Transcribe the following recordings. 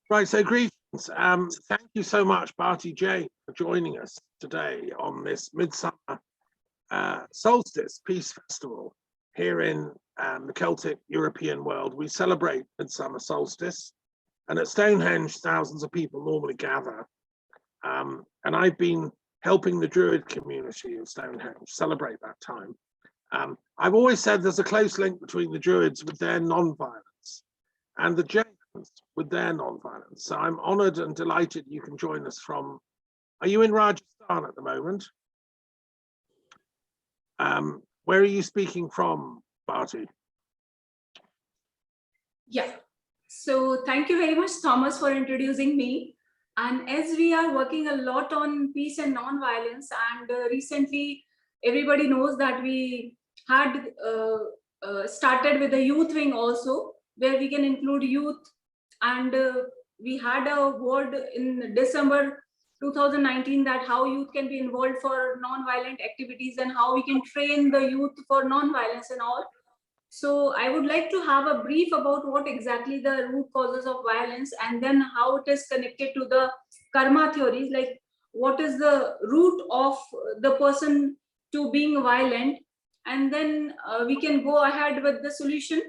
Right, so greetings. Thank you so much, Bharti Jain, for joining us today on this Midsummer Solstice Peace Festival here in the Celtic European world. We celebrate Midsummer Solstice, and at Stonehenge, thousands of people normally gather. And I've been helping the Druid community of Stonehenge celebrate that time. I've always said there's a close link between the Druids with their non-violence and the Jains with their non-violence. So I'm honored and delighted you can join us from, are you in Rajasthan at the moment? Where are you speaking from, Bharti? Yeah, so thank you very much, Thomas, for introducing me. And as we are working a lot on peace and non-violence, and recently everybody knows that we had started with the youth wing also, where we can include youth. And we had a word in December 2019 that how youth can be involved for non-violent activities and how we can train the youth for non-violence and all. So I would like to have a brief about what exactly the root causes of violence, and then how it is connected to the karma theories, like what is the root of the person to being violent, and then we can go ahead with the solution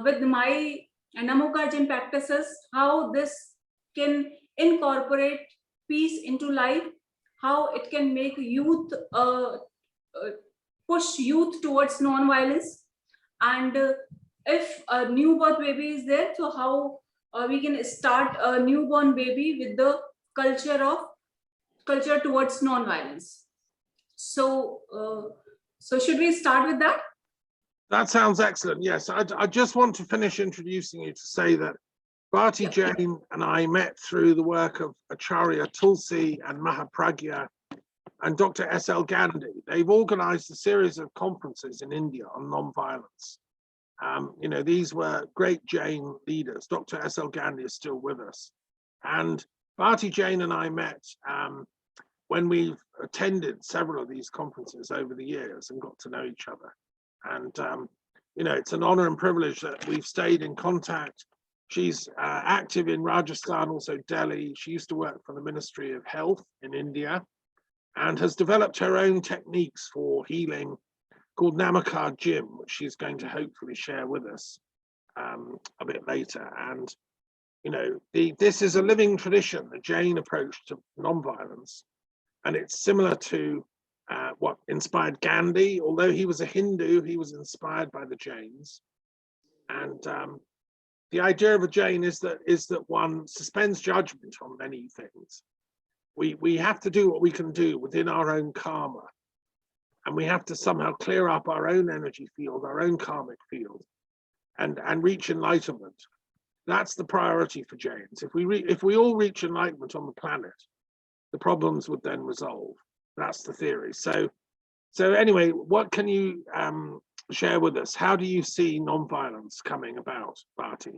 with my Namokarjan practices, how this can incorporate peace into life, how it can make youth push youth towards non-violence, and if a newborn baby is there, so how we can start a newborn baby with the culture towards non-violence. So so should we start with that? That sounds excellent. Yes, I just want to finish introducing you to say that Bharti Jain and I met through the work of Acharya Tulsi and Mahapragya and Dr. S.L. Gandhi. They've organized a series of conferences in India on non-violence. You know, these were great Jain leaders. Dr. S.L. Gandhi is still with us. And Bharti Jain and I met when we've attended several of these conferences over the years and got to know each other. And, you know, it's an honor and privilege that we've stayed in contact. She's active in Rajasthan, also Delhi. She used to work for the Ministry of Health in India and has developed her own techniques for healing called Namokarjan, which she's going to hopefully share with us a bit later. And, you know, this is a living tradition, the Jain approach to non-violence. And it's similar to what inspired Gandhi. Although he was a Hindu, he was inspired by the Jains. And the idea of a Jain is that one suspends judgment on many things. We have to do what we can do within our own karma. And we have to somehow clear up our own energy field, our own karmic field, and reach enlightenment. That's the priority for Jains. If we all reach enlightenment on the planet, the problems would then resolve. That's the theory. So anyway, what can you share with us? How do you see non-violence coming about, Bharti?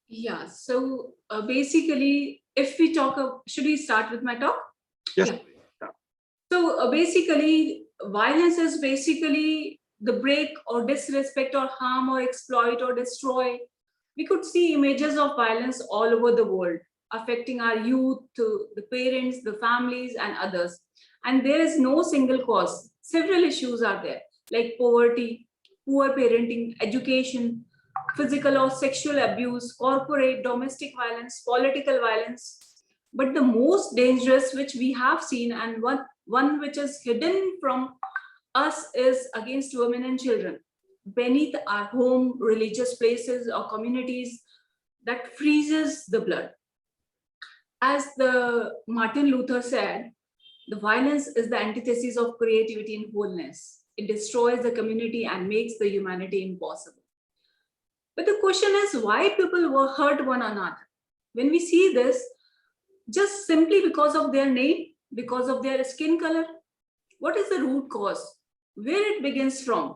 Yeah, so basically, if we talk, should we start with my talk? Yes. Yeah. So basically, violence is basically the break or disrespect or harm or exploit or destroy. We could see images of violence all over the world, affecting our youth, the parents, the families, and others. And there is no single cause. Several issues are there, like poverty, poor parenting, education, physical or sexual abuse, corporate, domestic violence, political violence. But the most dangerous, which we have seen, and one which is hidden from us, is against women and children. Beneath our home, religious places, or communities, that freezes the blood. As the Martin Luther said, the violence is the antithesis of creativity and wholeness. It destroys the community and makes the humanity impossible. But the question is why people will hurt one another. When we see this, just simply because of their name, because of their skin color, what is the root cause? Where it begins from?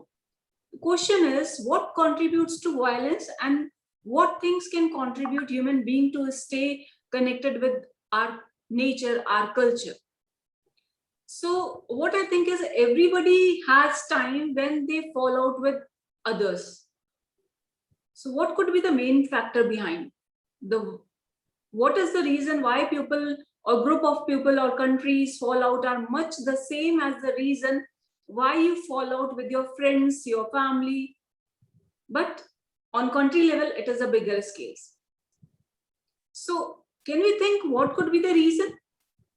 The question is what contributes to violence and what things can contribute human being to stay connected with our nature, our culture. So what I think is everybody has time when they fall out with others. So what could be the main factor behind what is the reason why people or group of people or countries fall out are much the same as the reason why you fall out with your friends, your family, but on country level it is a bigger scale. So can we think what could be the reason?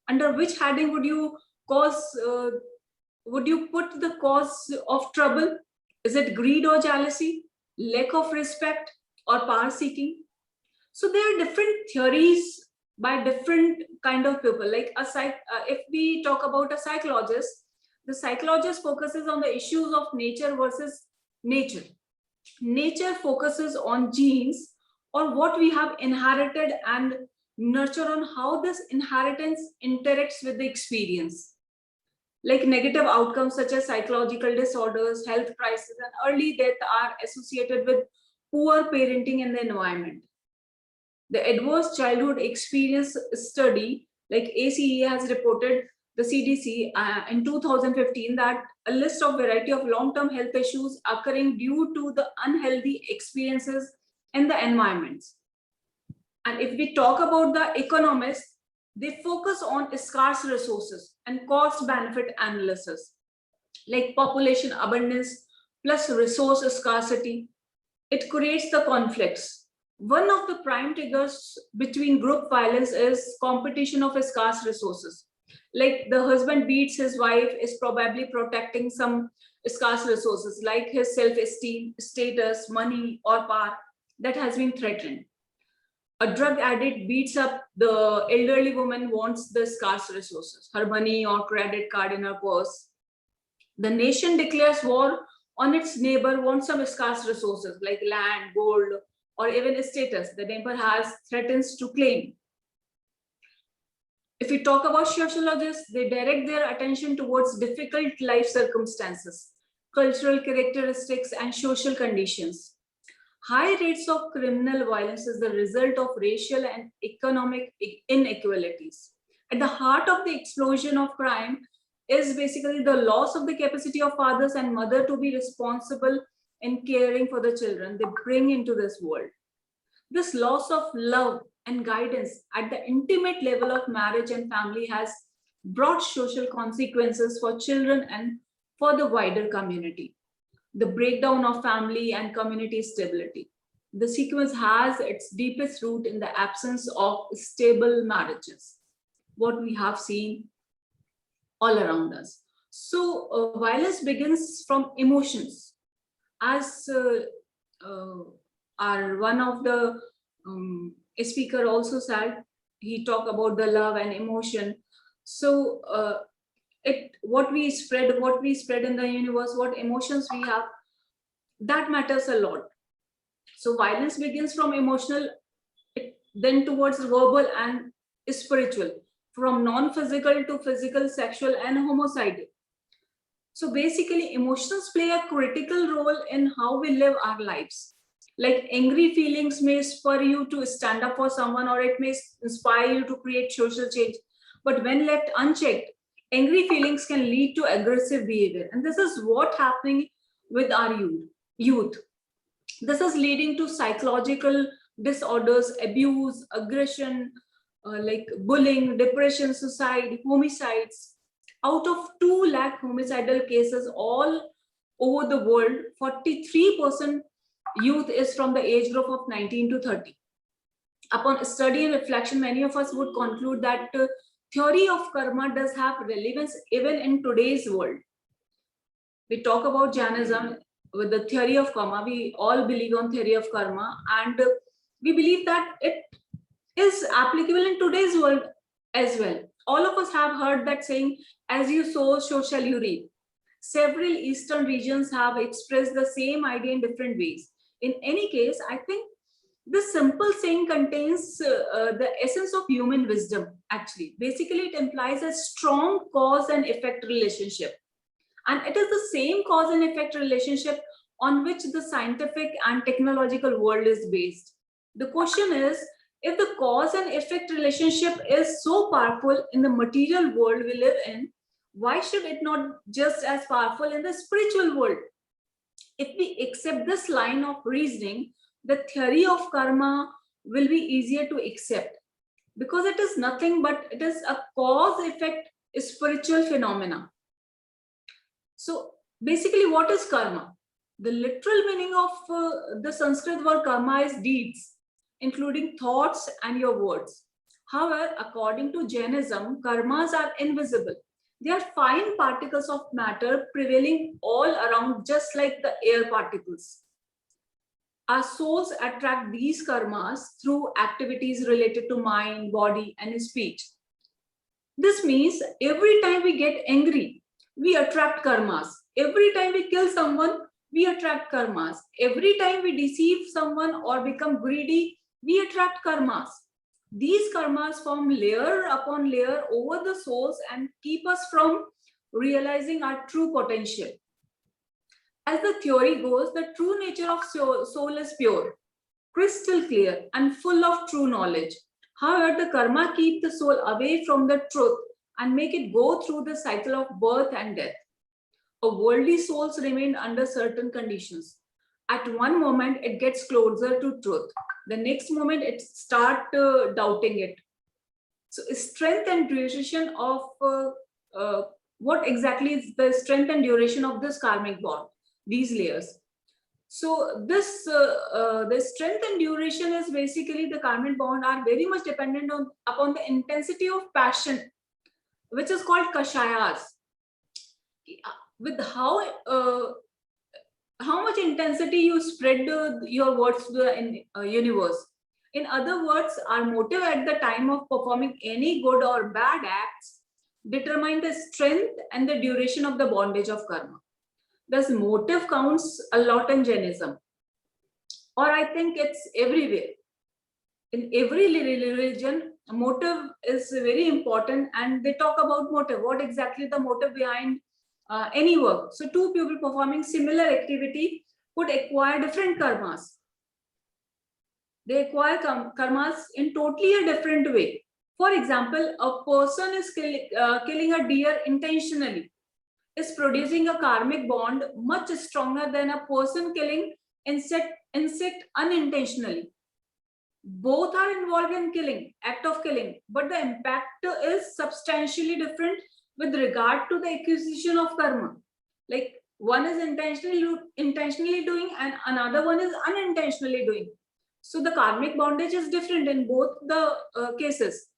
Under which heading would you put the cause of trouble? Is it greed or jealousy, lack of respect, or power seeking? So there are different theories by different kind of people. Like if we talk about a psychologist, the psychologist focuses on the issues of nature versus nature. Nature focuses on genes or what we have inherited and nurture on how this inheritance interacts with the experience. Like negative outcomes such as psychological disorders, health crisis, and early death are associated with poor parenting in the environment. The Adverse Childhood Experience Study, like ACE has reported, the CDC in 2015, that a list of variety of long-term health issues occurring due to the unhealthy experiences in the environments. And if we talk about the economists, they focus on scarce resources and cost-benefit analysis, like population abundance plus resource scarcity. It creates the conflicts. One of the prime triggers between group violence is competition of scarce resources. Like the husband beats his wife is probably protecting some scarce resources like his self-esteem, status, money, or power that has been threatened. A drug addict beats up the elderly woman, wants the scarce resources, her money or credit card in her purse. The nation declares war on its neighbor, wants some scarce resources like land, gold, or even status the neighbor has threatens to claim. If we talk about sociologists, they direct their attention towards difficult life circumstances, cultural characteristics, and social conditions. High rates of criminal violence is the result of racial and economic inequalities. At the heart of the explosion of crime is basically the loss of the capacity of fathers and mothers to be responsible in caring for the children they bring into this world. This loss of love and guidance at the intimate level of marriage and family has brought social consequences for children and for the wider community. The breakdown of family and community stability. The sequence has its deepest root in the absence of stable marriages, what we have seen all around us. So violence begins from emotions. As our one of the speaker also said, he talked about the love and emotion. So what we spread in the universe, what emotions we have, that matters a lot. So violence begins from emotional, then towards verbal and spiritual, from non-physical to physical, sexual, and homicidal. So basically emotions play a critical role in how we live our lives. Like angry feelings may spur you to stand up for someone, or it may inspire you to create social change. But when left unchecked, angry feelings can lead to aggressive behavior. And this is what's happening with our youth. This is leading to psychological disorders, abuse, aggression, like bullying, depression, suicide, homicides. Out of 2 lakh homicidal cases all over the world, 43% youth is from the age group of 19 to 30. Upon study and reflection, many of us would conclude that theory of karma does have relevance even in today's world. We talk about Jainism with the theory of karma. We all believe on theory of karma, and we believe that it is applicable in today's world as well. All of us have heard that saying, as you sow, so shall you reap. Several Eastern regions have expressed the same idea in different ways. In any case, I think this simple saying contains the essence of human wisdom, actually. Basically, it implies a strong cause and effect relationship. And it is the same cause and effect relationship on which the scientific and technological world is based. The question is, if the cause and effect relationship is so powerful in the material world we live in, why should it not just as powerful in the spiritual world? If we accept this line of reasoning, the theory of karma will be easier to accept, because it is nothing but it is a cause-effect spiritual phenomena. So basically, what is karma? The literal meaning of the Sanskrit word karma is deeds, including thoughts and your words. However, according to Jainism, karmas are invisible. They are fine particles of matter prevailing all around, just like the air particles. Our souls attract these karmas through activities related to mind, body, and speech. This means every time we get angry, we attract karmas. Every time we kill someone, we attract karmas. Every time we deceive someone or become greedy, we attract karmas. These karmas form layer upon layer over the souls and keep us from realizing our true potential. As the theory goes, the true nature of soul is pure, crystal clear, and full of true knowledge. However, the karma keeps the soul away from the truth and make it go through the cycle of birth and death. A worldly souls remain under certain conditions. At one moment, it gets closer to truth. The next moment, it starts doubting it. So, strength and duration of what exactly is the strength and duration of this karmic bond? These layers. So this the strength and duration is basically the karmic bond are very much dependent upon the intensity of passion, which is called kashayas. With how much intensity you spread your words to the universe. In other words, our motive at the time of performing any good or bad acts determine the strength and the duration of the bondage of karma. Thus, motive counts a lot in Jainism, or I think it's everywhere. In every religion, motive is very important, and they talk about motive. What exactly the motive behind any work? So, two people performing similar activity could acquire different karmas. They acquire karmas in totally a different way. For example, a person is killing a deer intentionally, is producing a karmic bond much stronger than a person killing insect unintentionally. Both are involved in killing, act of killing, but the impact is substantially different with regard to the acquisition of karma. Like one is intentionally doing and another one is unintentionally doing. So the karmic bondage is different in both the cases.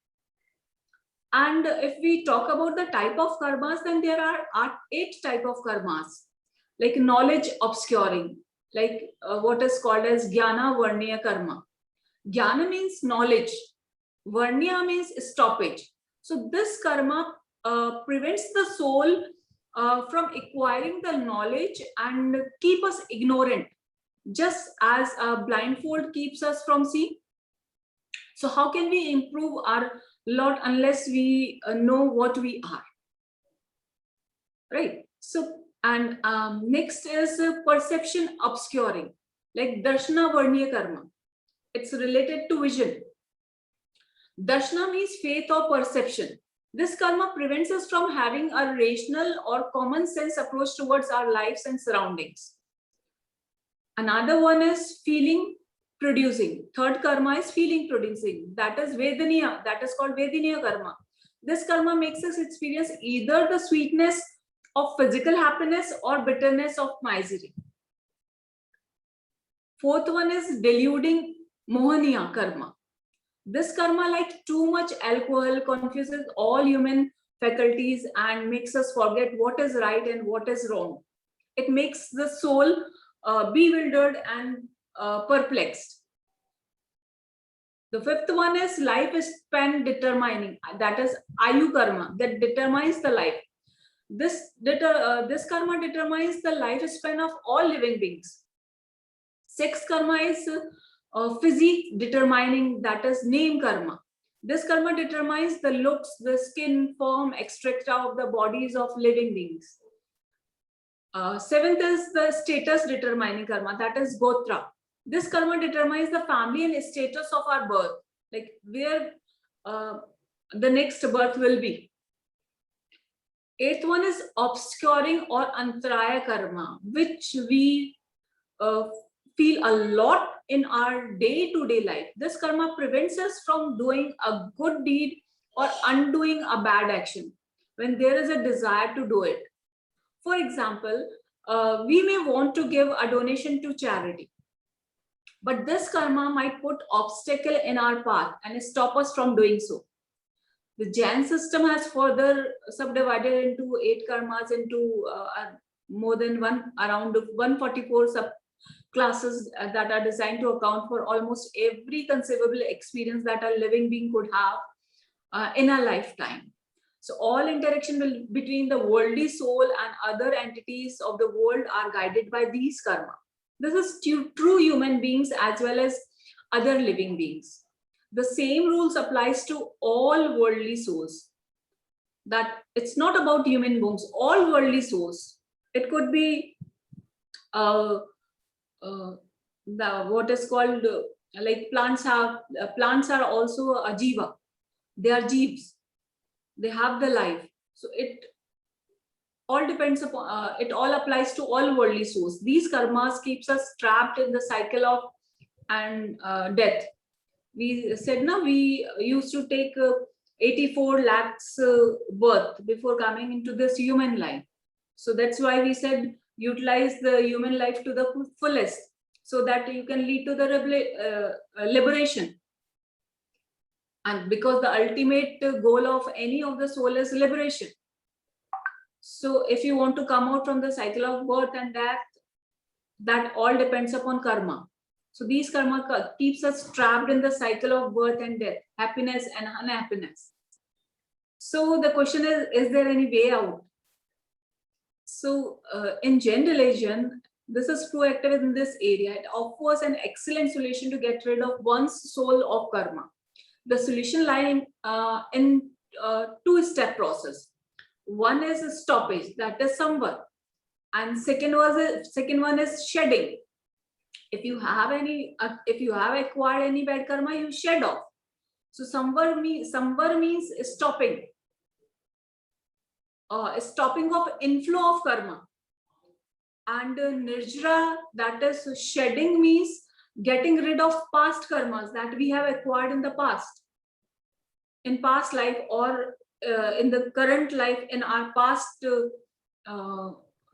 And if we talk about the type of karmas, then there are 8 type of karmas, like knowledge obscuring, like what is called as jnana varniya karma. Jnana means knowledge, varniya means stoppage. So this karma prevents the soul from acquiring the knowledge and keep us ignorant, just as a blindfold keeps us from seeing. So how can we improve our lot unless we know what we are, right? So, and next is perception obscuring, like darshana varniya karma. It's related to vision. Darshana means faith or perception. This karma prevents us from having a rational or common sense approach towards our lives and surroundings. Another one is feeling producing. Third karma is feeling producing. That is Vedaniya. That is called Vedaniya karma. This karma makes us experience either the sweetness of physical happiness or bitterness of misery. Fourth one is deluding Mohaniya karma. This karma, like too much alcohol, confuses all human faculties and makes us forget what is right and what is wrong. It makes the soul bewildered and perplexed. The fifth one is life span determining. That is Ayu karma, that determines the life. This karma determines the lifespan of all living beings. Sixth karma is physique determining, that is name karma. This karma determines the looks, the skin, form, etc. of the bodies of living beings. Seventh is the status determining karma, that is gotra. This karma determines the family and status of our birth, like where the next birth will be. Eighth one is obscuring or antaraya karma, which we feel a lot in our day-to-day life. This karma prevents us from doing a good deed or undoing a bad action when there is a desire to do it. For example, we may want to give a donation to charity, but this karma might put obstacle in our path and stop us from doing so. The Jain system has further subdivided into 8 karmas into more than around 144 subclasses that are designed to account for almost every conceivable experience that a living being could have in a lifetime. So all interaction between the worldly soul and other entities of the world are guided by these karma. This is true human beings as well as other living beings. The same rules applies to all worldly souls. That it's not about human beings, all worldly souls. It could be what is called like plants are also a jiva. They are jeeves. They have the life. So it all depends upon it all applies to all worldly souls. These karmas keeps us trapped in the cycle of death. We said now we used to take 84 lakhs birth before coming into this human life. So that's why we said utilize the human life to the fullest, so that you can lead to the liberation. And because the ultimate goal of any of the soul is liberation. So if you want to come out from the cycle of birth and death, that all depends upon karma. So these karma keeps us trapped in the cycle of birth and death, happiness and unhappiness. So the question is there any way out? So in Jain religion, this is proactive in this area. It offers an excellent solution to get rid of one's soul of karma. The solution lies in two-step process. One is a stoppage, that is samvar, and second one is shedding. If you have acquired any bad karma, you shed off. So samvar means stopping, stopping of inflow of karma, and nirjara, that is shedding, means getting rid of past karmas that we have acquired in the past, in past life, or in the current life, in our past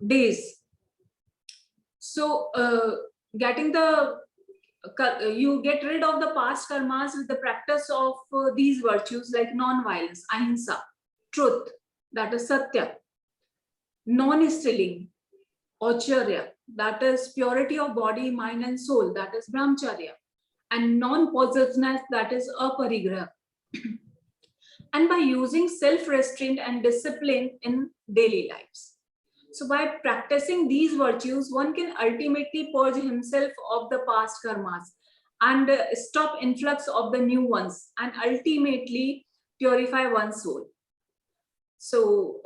days. So you get rid of the past karmas with the practice of these virtues like non-violence, ahimsa, truth, that is satya, non-stealing, acharya, that is purity of body, mind and soul, that is brahmacharya, and non-possessiveness, that is aparigraha. And by using self-restraint and discipline in daily lives. So by practicing these virtues, one can ultimately purge himself of the past karmas and stop influx of the new ones, and ultimately purify one's soul. So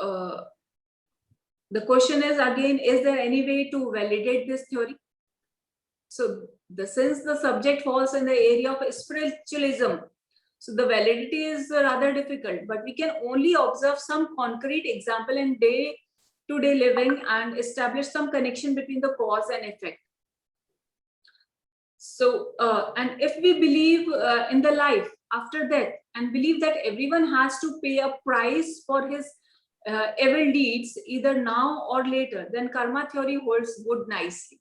the question is again, is there any way to validate this theory? So since the subject falls in the area of spiritualism, so the validity is rather difficult, but we can only observe some concrete example in day-to-day living and establish some connection between the cause and effect. So, and if we believe in the life after death and believe that everyone has to pay a price for his evil deeds, either now or later, then karma theory holds good nicely.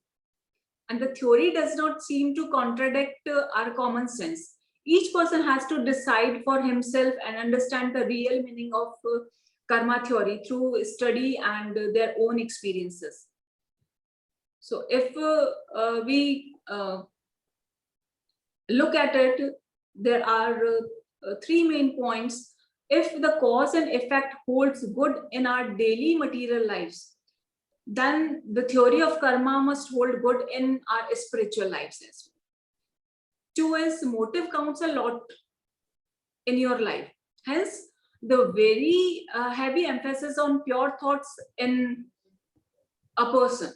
And the theory does not seem to contradict our common sense. Each person has to decide for himself and understand the real meaning of karma theory through study and their own experiences. So if we look at it, there are 3 main points. If the cause and effect holds good in our daily material lives, then the theory of karma must hold good in our spiritual lives as well. 2 is motive counts a lot in your life. Hence, the very heavy emphasis on pure thoughts in a person,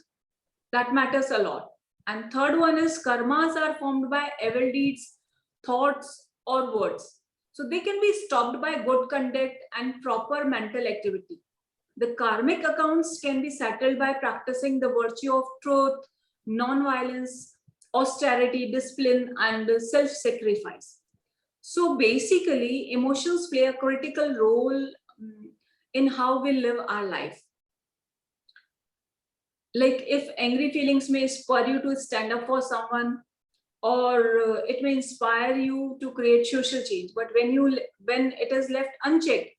that matters a lot. And 3rd one is karmas are formed by evil deeds, thoughts or words. So they can be stopped by good conduct and proper mental activity. The karmic accounts can be settled by practicing the virtue of truth, non-violence, austerity, discipline, and self-sacrifice. So basically, emotions play a critical role in how we live our life. Like if angry feelings may spur you to stand up for someone, or it may inspire you to create social change. But when it is left unchecked,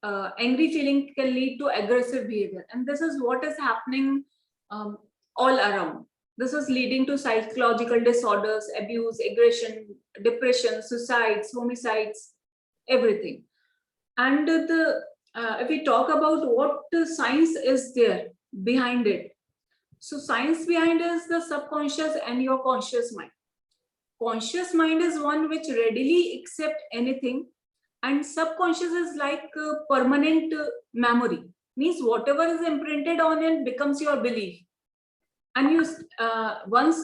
angry feeling can lead to aggressive behavior, and this is what is happening all around. This is leading to psychological disorders, abuse, aggression, depression, suicides, homicides, everything. And if we talk about what science is there behind it, so science behind is the subconscious and your conscious mind. Conscious mind is one which readily accept anything, and subconscious is like permanent memory, means whatever is imprinted on it becomes your belief. And you once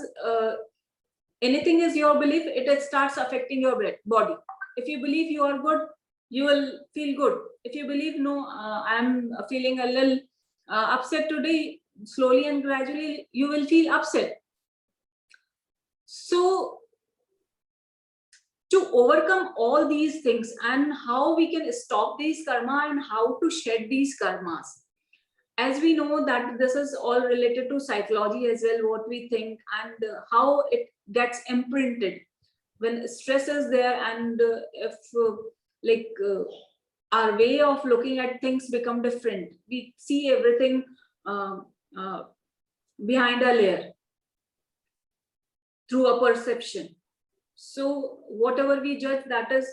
anything is your belief, it starts affecting your body. If you believe you are good, you will feel good. If you believe, no, I'm feeling a little upset today, slowly and gradually you will feel upset. So to overcome all these things, and how we can stop these karma and how to shed these karmas, as we know that this is all related to psychology as well, what we think and how it gets imprinted when stress is there, and if our way of looking at things become different, we see everything behind a layer through a perception. So whatever we judge, that is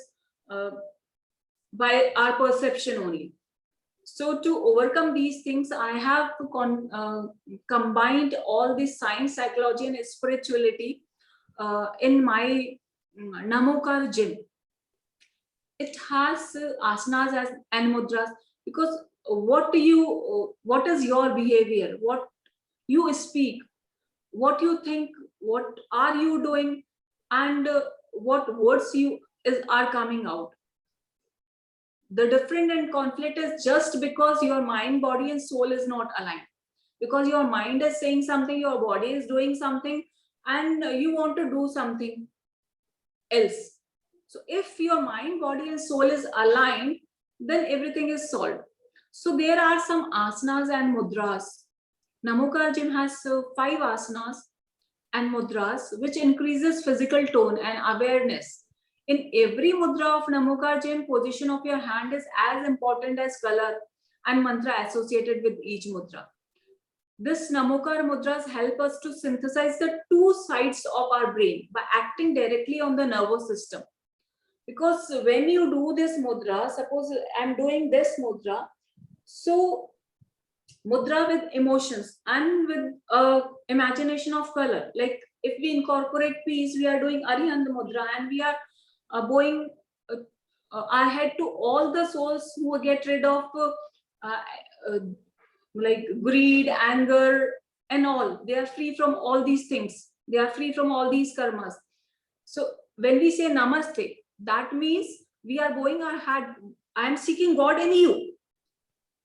by our perception only. So to overcome these things, I have combined all this science, psychology, and spirituality in my Namokar gym. It has asanas and mudras, because what is your behavior, what you speak, what you think, what are you doing, and what words are coming out. The different and conflict is just because your mind, body, and soul is not aligned. Because your mind is saying something, your body is doing something, and you want to do something else. So if your mind, body, and soul is aligned, then everything is solved. So there are some asanas and mudras. Namokar gym has 5 asanas and mudras, which increases physical tone and awareness. In every mudra of Namokar gym, position of your hand is as important as color and mantra associated with each mudra. This Namokar mudras help us to synthesize the two sides of our brain by acting directly on the nervous system. Because when you do this mudra, suppose I'm doing this mudra, so mudra with emotions and with imagination of color. Like if we incorporate peace, we are doing Arihant mudra, and we are bowing our head to all the souls who get rid of like greed, anger, and all. They are free from all these things. They are free from all these karmas. So when we say namaste, that means we are bowing our head. I am seeking God in you.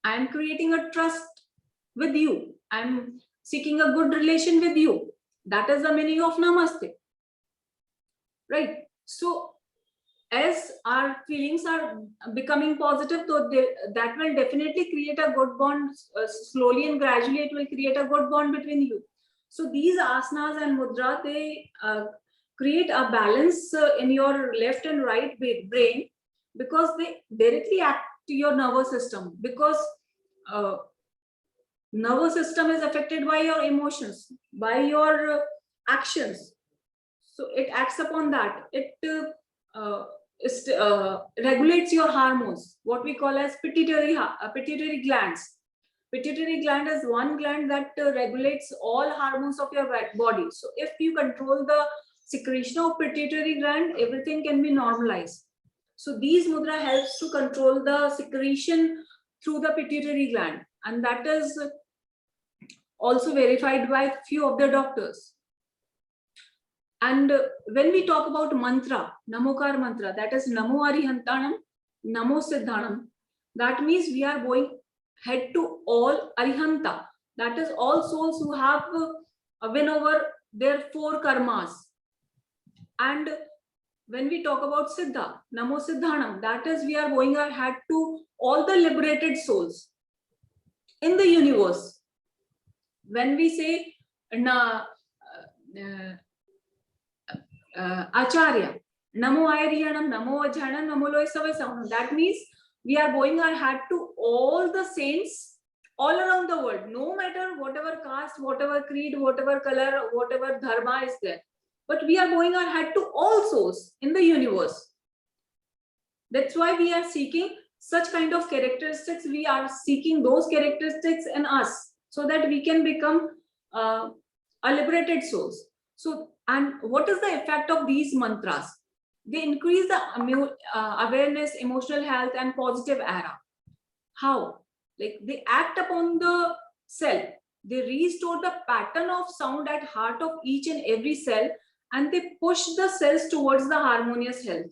I am creating a trust with you. I am seeking a good relation with you. That is the meaning of namaste. Right? So as our feelings are becoming positive, so that will definitely create a good bond. Slowly and gradually it will create a good bond between you. So these asanas and mudra, they create a balance in your left and right brain, because they directly act to your nervous system, because nervous system is affected by your emotions, by your actions. So it acts upon that. It regulates your hormones, what we call as pituitary glands. Pituitary gland is one gland that regulates all hormones of your body. So if you control the secretion of pituitary gland, everything can be normalized. So these mudra helps to control the secretion through the pituitary gland, and that is also verified by few of the doctors. And when we talk about mantra, Namokar mantra, that is Namo Arihantanam, Namo Siddhanam, that means we are going head to all Arihanta, that is all souls who have a win over their 4 karmas. And when we talk about Siddha, Namo Siddhanam, that is, we are going ahead to all the liberated souls in the universe. When we say Acharya, Namo Ayariyanam, Namo Vajhanam, Namo Loisavasamam, that means we are going ahead to all the saints all around the world, no matter whatever caste, whatever creed, whatever color, whatever dharma is there. But we are going ahead to all souls in the universe. That's why we are seeking such kind of characteristics. We are seeking those characteristics in us so that we can become a liberated souls. So, and what is the effect of these mantras? They increase the awareness, emotional health, and positive aura. How? Like they act upon the cell. They restore the pattern of sound at heart of each and every cell, and they push the cells towards the harmonious health.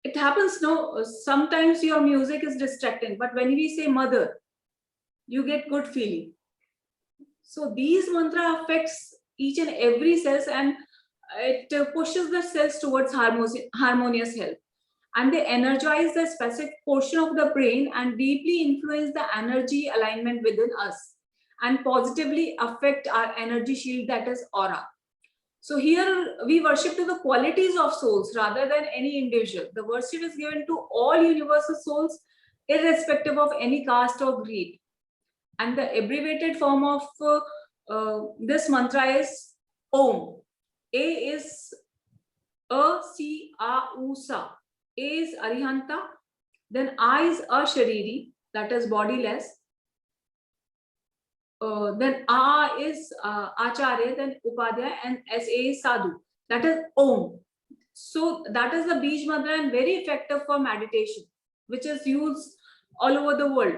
It happens now, sometimes your music is distracting, but when we say mother, you get good feeling. So these mantra affects each and every cells, and it pushes the cells towards harmonious health. And they energize the specific portion of the brain and deeply influence the energy alignment within us and positively affect our energy shield, that is aura. So here we worship to the qualities of souls rather than any individual. The worship is given to all universal souls, irrespective of any caste or creed. And the abbreviated form of this mantra is Om. A is C A U Sa. A is Arihanta. Then I is Ashariri, that is bodiless. Then A is Acharya, then Upadhyaya, and SA is Sadhu. That is Om. So that is the Bij mantra and very effective for meditation, which is used all over the world.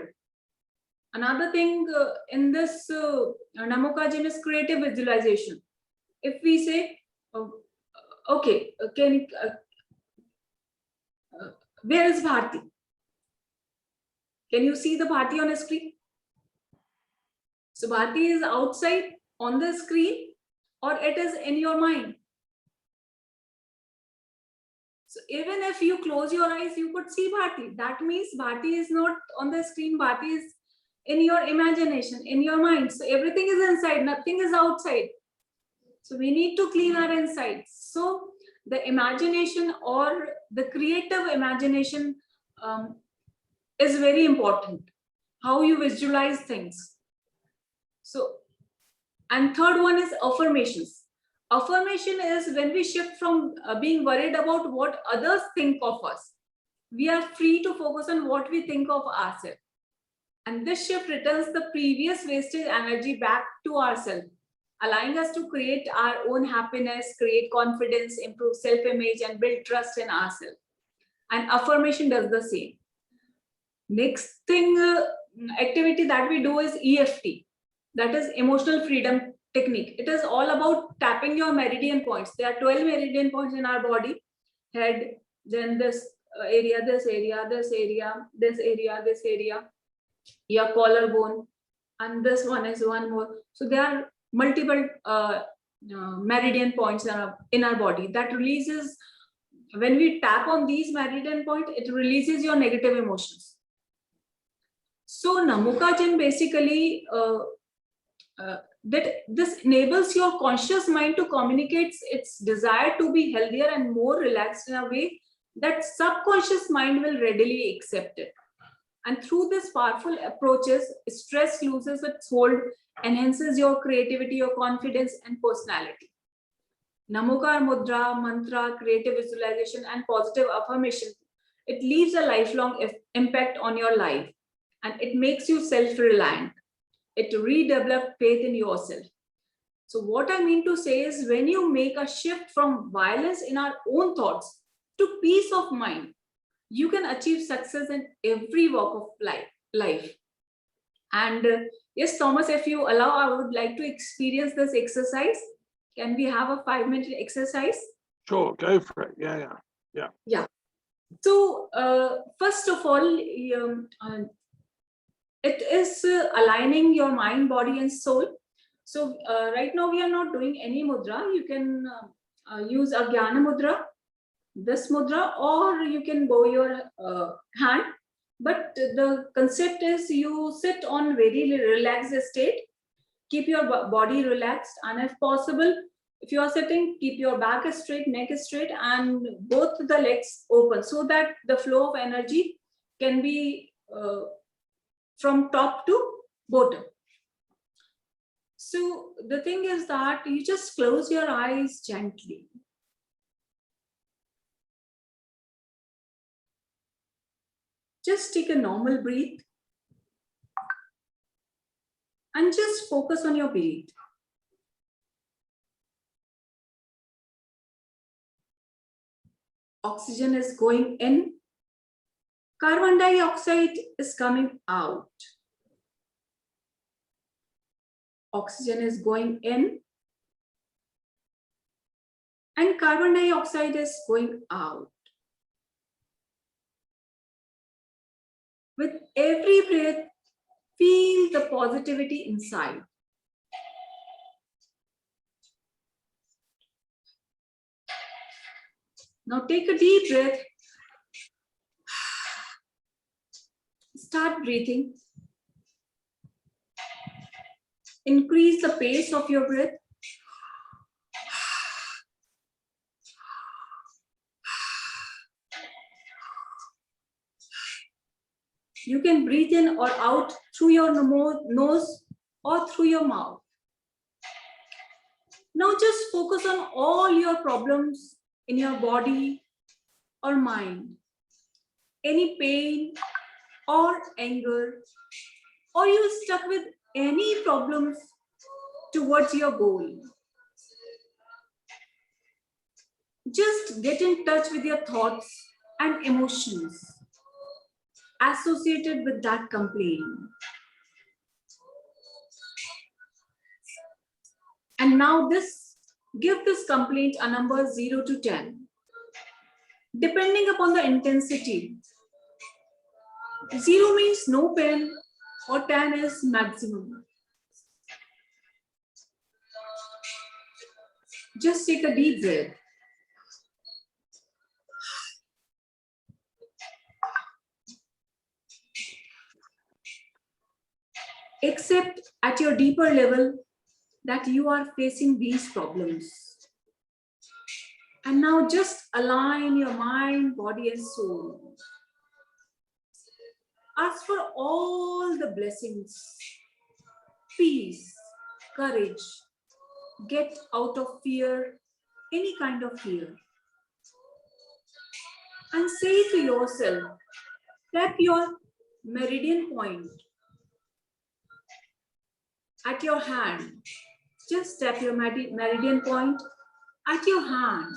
Another thing in this Namoka Jin is creative visualization. If we say, okay, where is Bharti? Can you see the Bharti on a screen? So Bharti is outside on the screen, or it is in your mind. So even if you close your eyes, you could see Bharti. That means Bharti is not on the screen. Bharti is in your imagination, in your mind. So everything is inside, nothing is outside. So we need to clean our insides. So the imagination or the creative imagination is very important. How you visualize things. So, and third one is affirmations. Affirmation is when we shift from being worried about what others think of us. We are free to focus on what we think of ourselves. And this shift returns the previous wasted energy back to ourselves, allowing us to create our own happiness, create confidence, improve self-image, and build trust in ourselves. And affirmation does the same. Next thing, activity that we do is EFT. That is emotional freedom technique. It is all about tapping your meridian points. There are 12 meridian points in our body. Head, then this area, this area, this area, this area, this area, your collarbone, and this one is one more. So there are multiple meridian points in our body that releases, when we tap on these meridian points, it releases your negative emotions. So Namoka Jin basically that this enables your conscious mind to communicate its desire to be healthier and more relaxed in a way that subconscious mind will readily accept it. And through this powerful approaches, stress loses its hold, enhances your creativity, your confidence, and personality. Namokar Mudra, mantra, creative visualization, and positive affirmation, it leaves a lifelong impact on your life, and it makes you self-reliant. It redevelops faith in yourself. So what I mean to say is, when you make a shift from violence in our own thoughts to peace of mind, you can achieve success in every walk of life. And yes, Thomas, if you allow, I would like to experience this exercise. Can we have a 5-minute exercise? Sure, go for it. Yeah. So first of all, it is aligning your mind, body, and soul. So right now we are not doing any mudra. You can use a Jnana mudra, this mudra, or you can bow your hand. But the concept is you sit on very relaxed state, keep your body relaxed, and if possible, if you are sitting, keep your back straight, neck straight, and both the legs open so that the flow of energy can be from top to bottom. So the thing is that you just close your eyes gently. Just take a normal breath and just focus on your breath. Oxygen is going in, carbon dioxide is coming out. Oxygen is going in and carbon dioxide is going out. With every breath, feel the positivity inside. Now take a deep breath. Start breathing. Increase the pace of your breath. You can breathe in or out through your nose or through your mouth. Now just focus on all your problems in your body or mind. Any pain or anger, or you stuck with any problems towards your goal. Just get in touch with your thoughts and emotions associated with that complaint. And now give this complaint a number 0 to 10. Depending upon the intensity. 0 means no pain or 10 is maximum. Just take a deep breath. Accept at your deeper level that you are facing these problems. And now just align your mind, body, and soul. Ask for all the blessings, peace, courage. Get out of fear, any kind of fear. And say to yourself, tap your meridian point at your hand. Just tap your meridian point at your hand.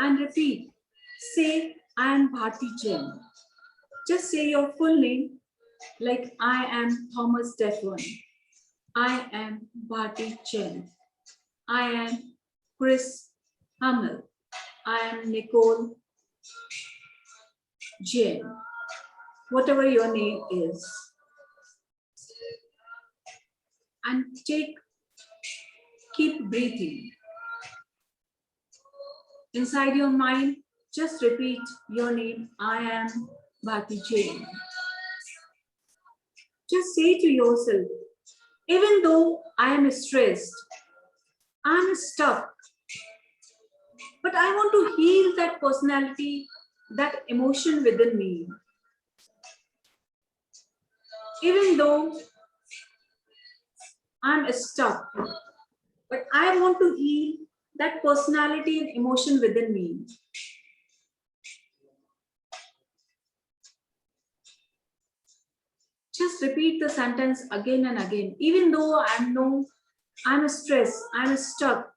And repeat, say, I am Bharti Jain. Just say your full name, like I am Thomas Stefan. I am Bharti Jain. I am Chris Hamel. I am Nicole Jain. Whatever your name is. And keep breathing. Inside your mind, just repeat your name, I am Bharti Jain. Just say to yourself, even though I am stressed, I am stuck, but I want to heal that personality, that emotion within me. Even though I'm stuck, but I want to heal that personality and emotion within me. Just repeat the sentence again and again. Even though I'm stressed, I'm stuck,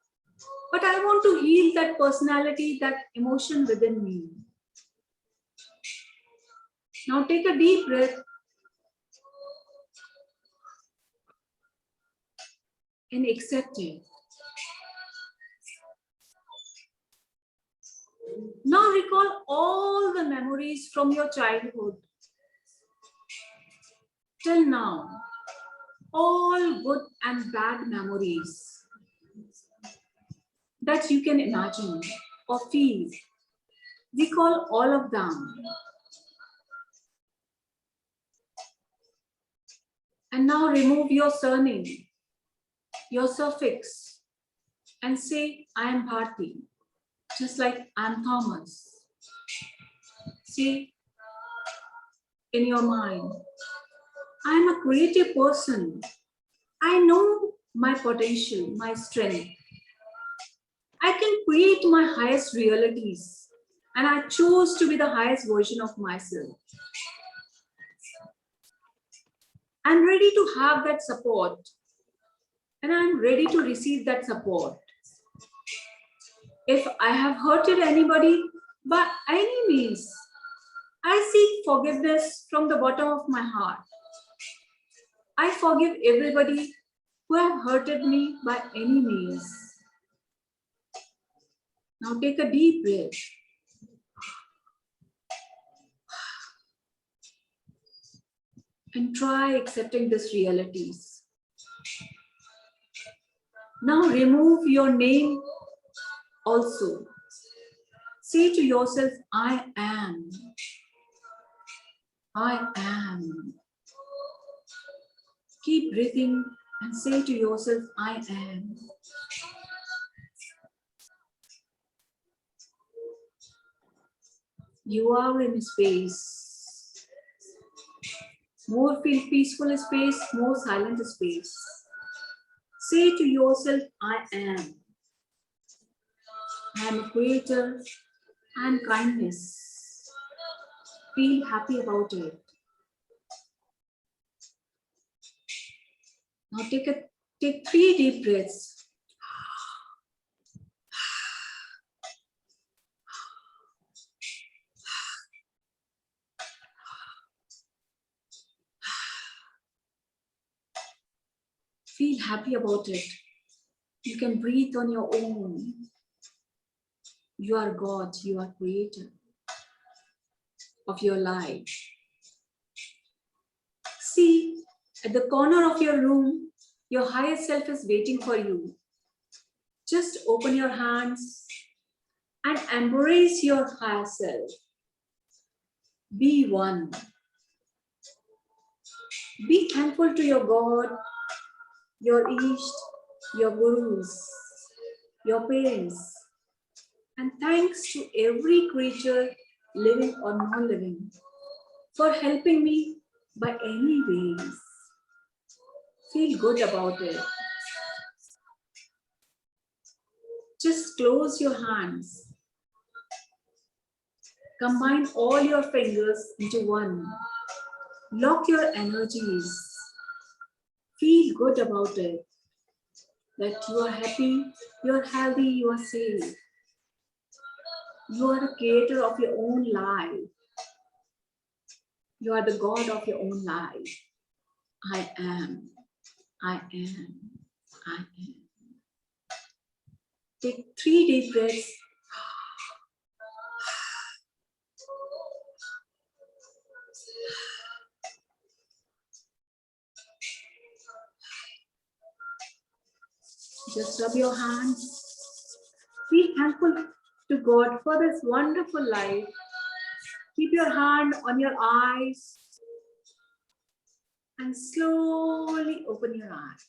but I want to heal that personality, that emotion within me. Now take a deep breath and accept it. Now recall all the memories from your childhood. till now, all good and bad memories that you can imagine or feel, recall all of them. And now remove your surname, your suffix, and say, I am Bharti, just like I am Thomas. Say in your mind, I am a creative person. I know my potential, my strength. I can create my highest realities, and I choose to be the highest version of myself. I'm ready to have that support, and I'm ready to receive that support. If I have hurted anybody by any means, I seek forgiveness from the bottom of my heart. I forgive everybody who have hurted me by any means. Now take a deep breath. And try accepting these realities. Now remove your name also. Say to yourself, I am. I am. Keep breathing and say to yourself, I am. You are in space. More feel peaceful space, more silent space. Say to yourself, I am. I am a creator and kindness. Feel happy about it. Now take 3 deep breaths. Feel happy about it. You can breathe on your own. You are God, you are creator of your life. See, at the corner of your room, your higher self is waiting for you. Just open your hands and embrace your higher self. Be one. Be thankful to your God, your East, your Gurus, your parents, and thanks to every creature, living or non-living, for helping me by any ways. Feel good about it. Just close your hands. Combine all your fingers into one. Lock your energies. Feel good about it. That you are happy, you are healthy, you are safe. You are the creator of your own life. You are the God of your own life. I am. I am. I am. Take 3 deep breaths. Just rub your hands. Be thankful to God for this wonderful life. Keep your hand on your eyes and slowly open your eyes.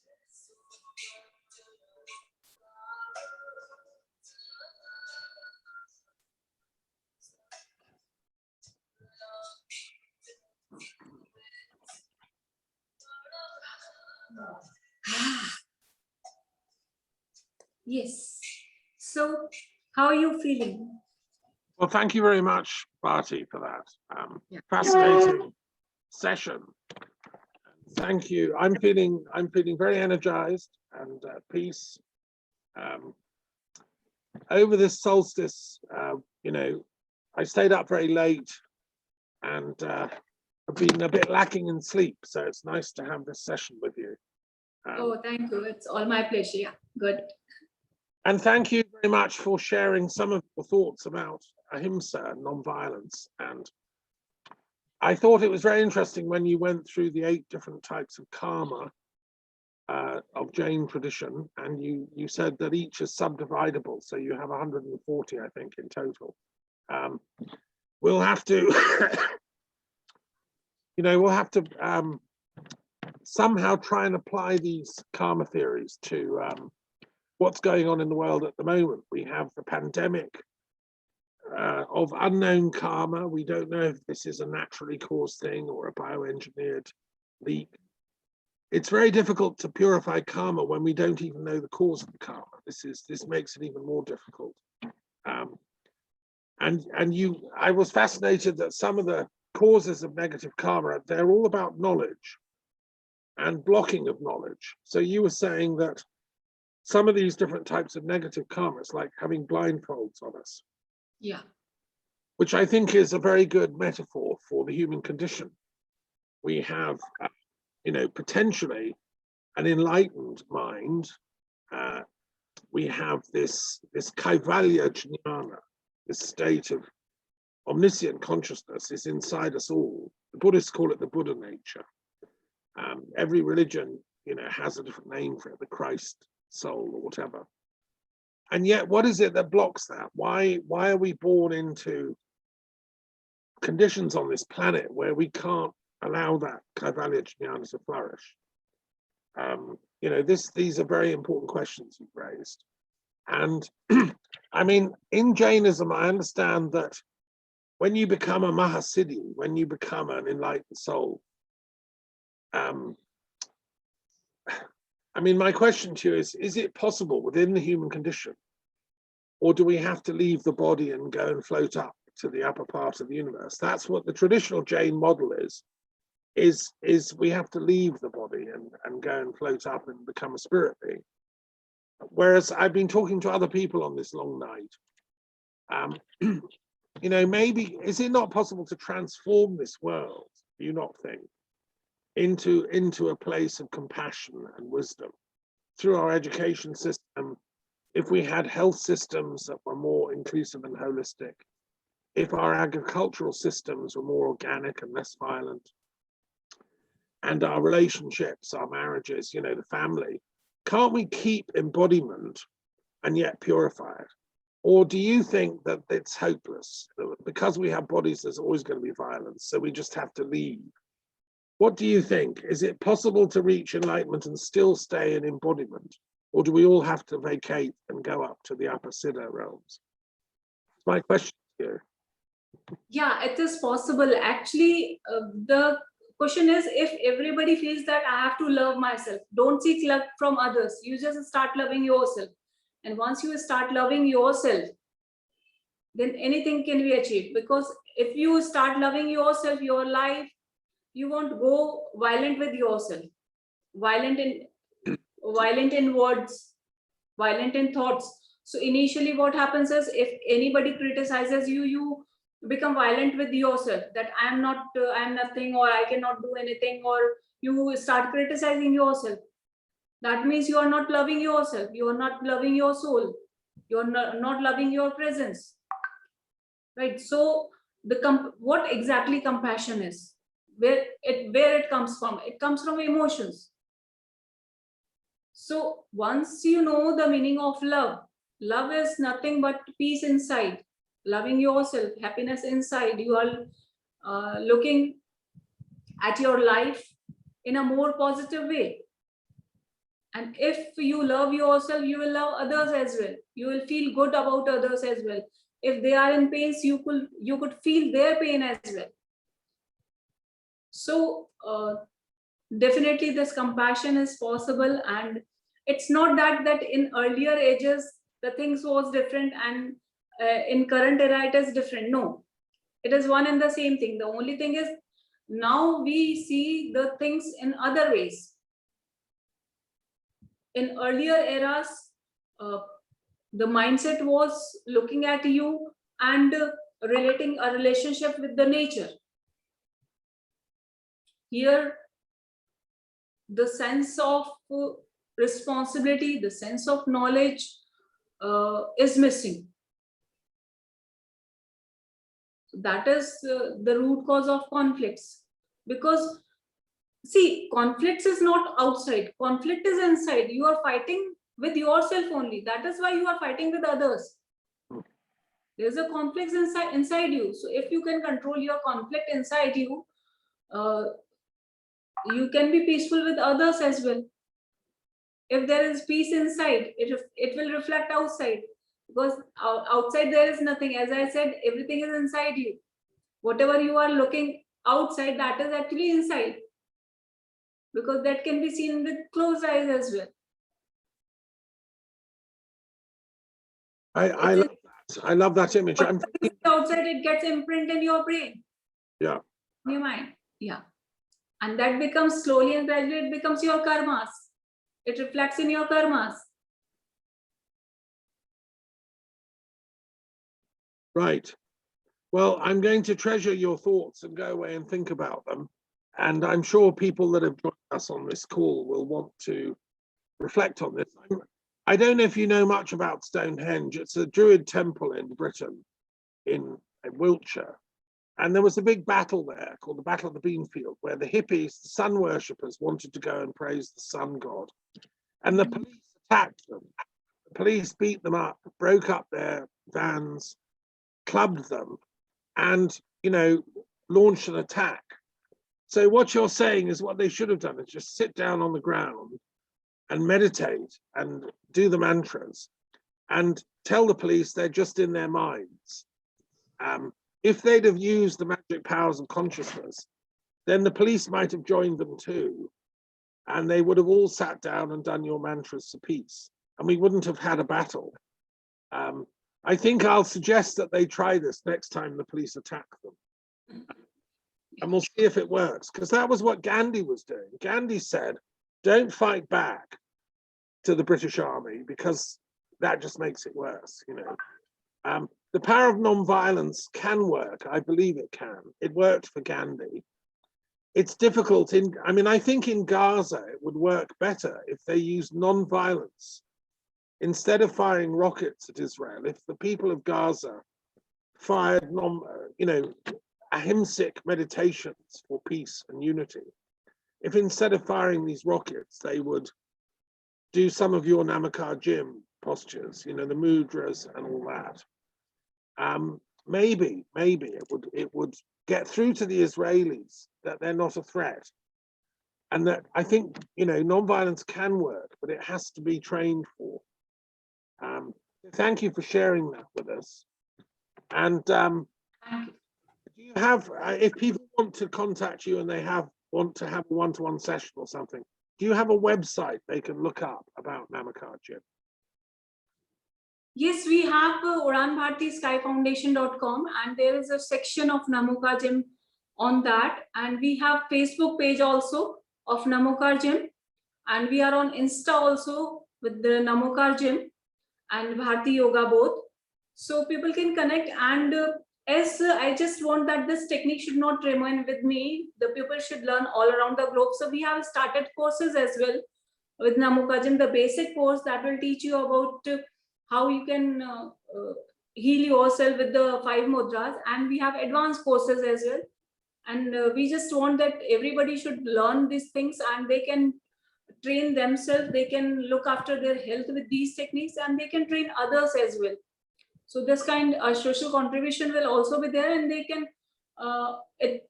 Yes. So, how are you feeling? Well, thank you very much, Bharti, for that fascinating session. Thank you. I'm feeling very energized and peace. Over this solstice, you know, I stayed up very late and I've been a bit lacking in sleep, so it's nice to have this session with you. Oh, thank you. It's all my pleasure. Yeah, good. And thank you very much for sharing some of your thoughts about ahimsa and non-violence. And I thought it was very interesting when you went through the 8 different types of karma of Jain tradition, and you said that each is subdividable, so you have 140, I think, in total. We'll have to, we'll have to somehow try and apply these karma theories to what's going on in the world at the moment. We have the pandemic of unknown karma. We don't know if this is a naturally caused thing or a bioengineered leak. It's very difficult to purify karma when we don't even know the cause of the karma. This makes it even more difficult. I was fascinated that some of the causes of negative karma, they're all about knowledge and blocking of knowledge. So you were saying that some of these different types of negative karma is like having blindfolds on us. Yeah. Which I think is a very good metaphor for the human condition. We have, potentially an enlightened mind. We have this kaivalya jnana, this state of omniscient consciousness is inside us all. The Buddhists call it the Buddha nature. Every religion, has a different name for it, the Christ soul or whatever. And yet, what is it that blocks that? Why are we born into conditions on this planet where we can't allow that kaivalya jnana to flourish? These are very important questions you've raised. And I mean, in Jainism, I understand that when you become a mahasiddhi, when you become an enlightened soul, I mean, my question to you is it possible within the human condition, or do we have to leave the body and go and float up to the upper part of the universe? That's what the traditional Jain model is we have to leave the body and go and float up and become a spirit being. Whereas I've been talking to other people on this long night, maybe, is it not possible to transform this world, do you not think, into a place of compassion and wisdom through our education system? If we had health systems that were more inclusive and holistic, if our agricultural systems were more organic and less violent, and our relationships, our marriages, the family, can't we keep embodiment and yet purify it? Or do you think that it's hopeless? Because we have bodies, there's always going to be violence, so we just have to leave. What do you think? Is it possible to reach enlightenment and still stay in embodiment? Or do we all have to vacate and go up to the upper Siddha realms? It's my question to you. Yeah, it is possible. Actually, the question is, if everybody feels that I have to love myself, don't seek love from others. You just start loving yourself. And once you start loving yourself, then anything can be achieved. Because if you start loving yourself, your life, you won't go violent with yourself, violent in words, violent in thoughts. So initially what happens is, if anybody criticizes you, you become violent with yourself, that I'm nothing, or I cannot do anything, or you start criticizing yourself. That means you are not loving yourself, you are not loving your soul, you are not loving your presence, right? So what exactly compassion is, where it comes from? It comes from emotions. So once you know the meaning of love is nothing but peace inside, loving yourself, happiness inside. You are looking at your life in a more positive way. And if you love yourself, you will love others as well. You will feel good about others as well. If they are in pain, you could feel their pain as well. So definitely this compassion is possible, and it's not that in earlier ages the things was different and in current era it is different. No, it is one and the same thing. The only thing is now we see the things in other ways. In earlier eras, the mindset was looking at you and relating a relationship with the nature. Here, the sense of responsibility, the sense of knowledge is missing. that is the root cause of conflicts. Because see, conflicts is not outside, conflict is inside. You are fighting with yourself only. That is why you are fighting with others. There's a conflict inside you. So if you can control your conflict inside you, you can be peaceful with others as well. If there is peace inside, it will reflect outside, because outside there is nothing. As I said, everything is inside you. Whatever you are looking outside, that is actually inside, because that can be seen with closed eyes as well. I love that image. I'm thinking, outside, it gets imprint in your brain. Yeah. In your mind. Yeah. And that becomes slowly and gradually, it becomes your karmas. It reflects in your karmas. Right. Well, I'm going to treasure your thoughts and go away and think about them. And I'm sure people that have joined us on this call will want to reflect on this. I don't know if you know much about Stonehenge. It's a Druid temple in Britain, in Wiltshire. And there was a big battle there called the Battle of the Beanfield, where the hippies, the sun worshippers, wanted to go and praise the sun god. And the police attacked them. The police beat them up, broke up their vans, clubbed them, and, you know, launched an attack. So what you're saying is what they should have done is just sit down on the ground and meditate and do the mantras and tell the police they're just in their minds. If they'd have used the magic powers of consciousness, then the police might have joined them too. And they would have all sat down and done your mantras for peace. And we wouldn't have had a battle. I think I'll suggest that they try this next time the police attack them. And we'll see if it works, because that was what Gandhi was doing. Gandhi said, don't fight back to the British Army, because that just makes it worse, you know. The power of non-violence can work. I believe it can. It worked for Gandhi. It's difficult I think in Gaza, it would work better if they used non-violence. Instead of firing rockets at Israel, if the people of Gaza fired ahimsic meditations for peace and unity, if instead of firing these rockets, they would do some of your Namaskar Jim postures, you know, the mudras and all that, maybe it would get through to the Israelis that they're not a threat. And that I think, you know, non-violence can work, but it has to be trained for. Thank you for sharing that with us. And do you have, if people want to contact you and they want to have a one-to-one session or something, do you have a website they can look up about Namaskar Jim? Yes, we have udanbhartiskyfoundation.com, and there is a section of Namaskar Jim on that. And we have Facebook page also of Namaskar Jim. And we are on Insta also with the Namaskar Jim and Bharti Yoga both. So people can connect. And as I just want that this technique should not remain with me, the people should learn all around the globe. So we have started courses as well with Namaskar Jim, the basic course that will teach you about how you can heal yourself with the 5 mudras. And we have advanced courses as well. And we just want that everybody should learn these things, and they can train themselves, they can look after their health with these techniques, and they can train others as well. So this kind of social contribution will also be there, and they can, it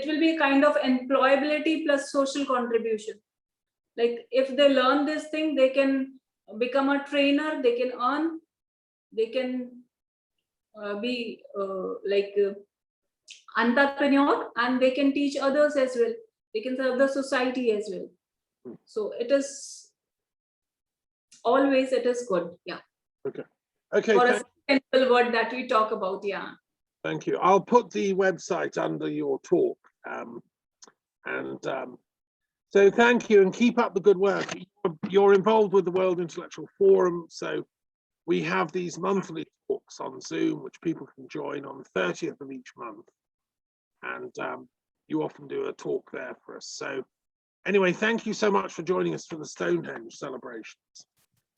will be a kind of employability plus social contribution. Like if they learn this thing, they can become a trainer, they can earn, they can be entrepreneur, and they can teach others as well. They can serve the society as well. So it is always, it is good. Yeah. Okay. For a simple word that we talk about. Yeah. Thank you. I'll put the website under your talk. So thank you, and keep up the good work. You're involved with the World Intellectual Forum, so we have these monthly talks on Zoom, which people can join on the 30th of each month. And you often do a talk there for us. So anyway, thank you so much for joining us for the Stonehenge celebrations.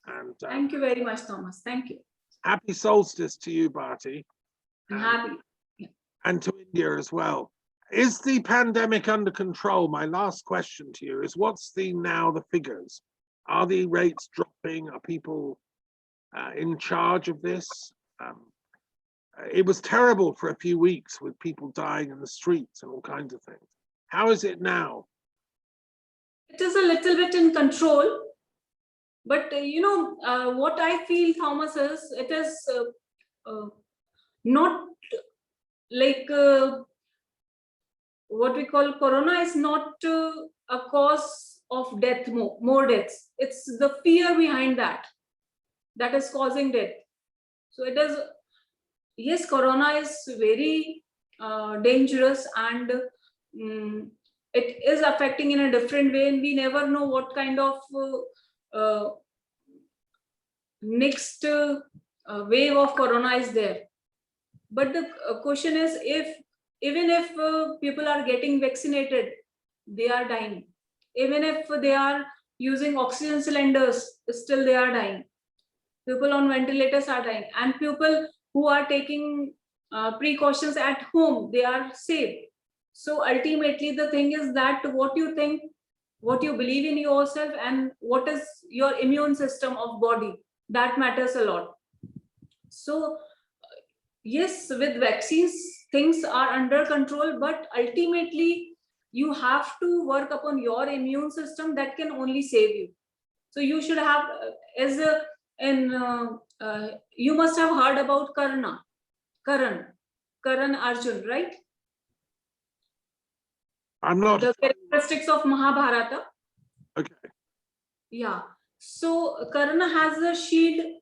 And thank you very much, Thomas. Thank you. Happy solstice to you, Bharti. I'm happy. and to India as well. Is the pandemic under control? My last question to you is, what's the figures? Are the rates dropping? Are people in charge of this? It was terrible for a few weeks with people dying in the streets and all kinds of things. How is it now? It is a little bit in control, but what I feel, Thomas, is it is not like what we call corona is not a cause of death, more deaths. It's the fear behind that is causing death. So it is, yes, corona is very dangerous, and it is affecting in a different way, and we never know what kind of next wave of corona is there. But the question is, even if people are getting vaccinated, they are dying. Even if they are using oxygen cylinders, still they are dying. People on ventilators are dying, and people who are taking precautions at home, they are safe. So ultimately the thing is that what you think, what you believe in yourself, and what is your immune system of body, that matters a lot. So yes, with vaccines things are under control, but ultimately you have to work upon your immune system. That can only save you. So you should have you must have heard about Karan Arjun, right? I'm not. The characteristics of Mahabharata. Okay. Yeah. So Karna has a shield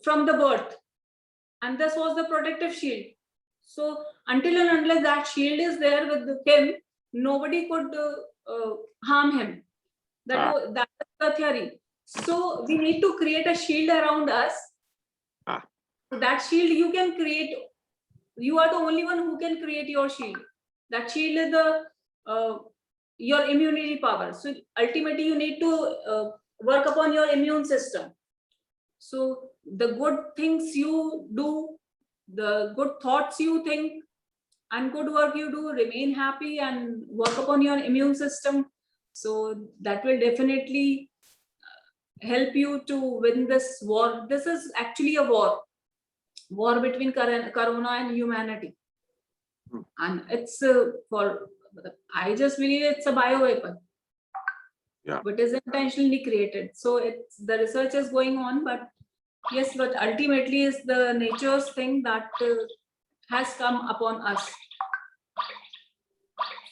from the birth, and this was the protective shield. So until and unless that shield is there with him, nobody could harm him. That is the theory. So we need to create a shield around us. So that shield you can create. You are the only one who can create your shield. That shield is the your immunity power. So ultimately you need to work upon your immune system. So the good things you do, the good thoughts you think, and good work you do, remain happy and work upon your immune system. So that will definitely help you to win this war. This is actually a war between corona and humanity. And it's I just believe it's a bioweapon. Yeah. But is intentionally created. So it's the research is going on, but yes, but ultimately is the nature's thing that has come upon us.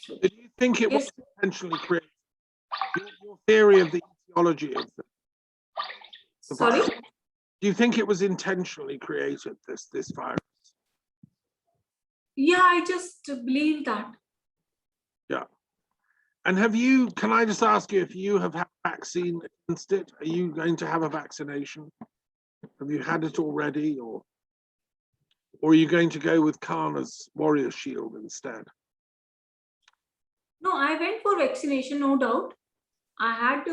So, do you think it was intentionally created? Your theory of the etiology of the sorry? virus. Do you think it was intentionally created, this virus? Yeah, I just believe that. Yeah. And can I just ask you if you have had a vaccine against it? Are you going to have a vaccination? Have you had it already, or are you going to go with Karna's warrior shield instead? No, I went for vaccination, no doubt. I had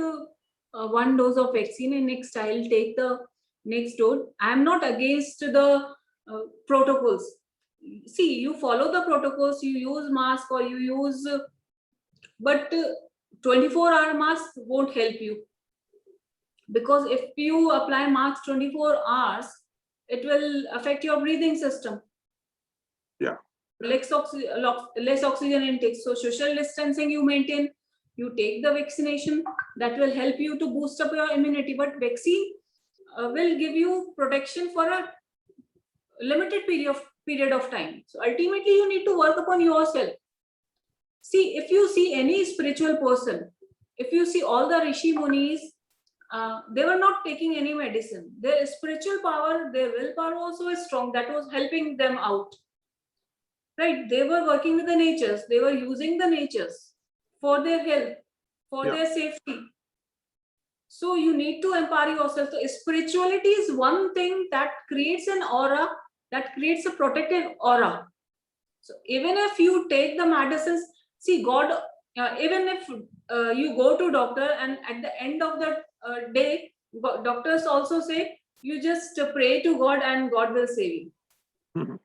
1 dose of vaccine, and next I'll take the next dose. I'm not against the protocols. See, you follow the protocols, you use mask, or you use, but 24-hour mask won't help you. Because if you apply mask 24 hours, it will affect your breathing system. Yeah. Less oxygen intake. So social distancing you maintain, you take the vaccination, that will help you to boost up your immunity. But vaccine will give you protection for a limited period of time. So ultimately you need to work upon yourself. See, if you see any spiritual person, if you see all the Rishi Munis, they were not taking any medicine. Their spiritual power, their willpower also is strong. That was helping them out. Right? They were working with the natures. They were using the natures for their health, for their safety. So you need to empower yourself. So spirituality is one thing that creates an aura, that creates a protective aura. So even if you take the medicines, see God, even if you go to doctor, and at the end of the day, doctors also say, you just pray to God and God will save you. Mm-hmm.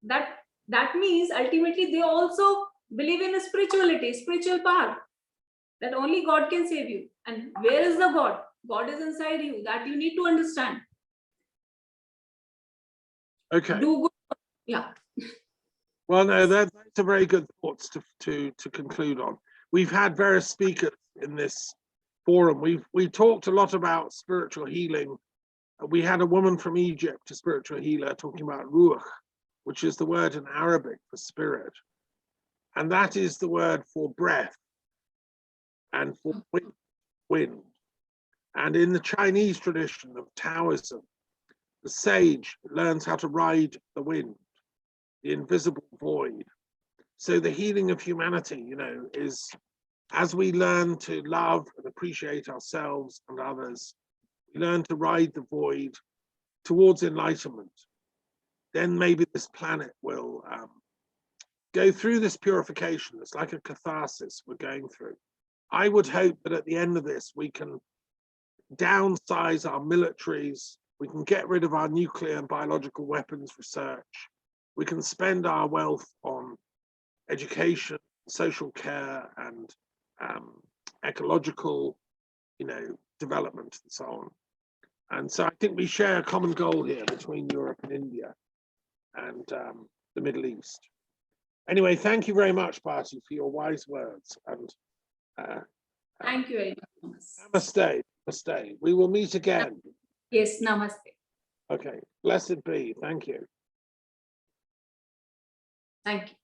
That That means ultimately they also believe in a spirituality, spiritual path, that only God can save you. And where is the God? God is inside you. That you need to understand. Okay. Do good. Yeah. Well, no, that's a very good thoughts to conclude on. We've had various speakers in this forum. We talked a lot about spiritual healing. We had a woman from Egypt, a spiritual healer, talking about ruach, which is the word in Arabic for spirit. And that is the word for breath and for wind. And in the Chinese tradition of Taoism, the sage learns how to ride the wind, the invisible void. So the healing of humanity, you know, is as we learn to love and appreciate ourselves and others, we learn to ride the void towards enlightenment. Then maybe this planet will go through this purification. It's like a catharsis we're going through. I would hope that at the end of this, we can downsize our militaries. We can get rid of our nuclear and biological weapons research. We can spend our wealth on education, social care, and ecological, you know, development and so on. And so I think we share a common goal here between Europe and India and the Middle East. Anyway, thank you very much, Bharti, for your wise words. And Thank you very much. namaste. Namaste. We will meet again. Yes, namaste. Okay. Blessed be. Thank you. Thank you.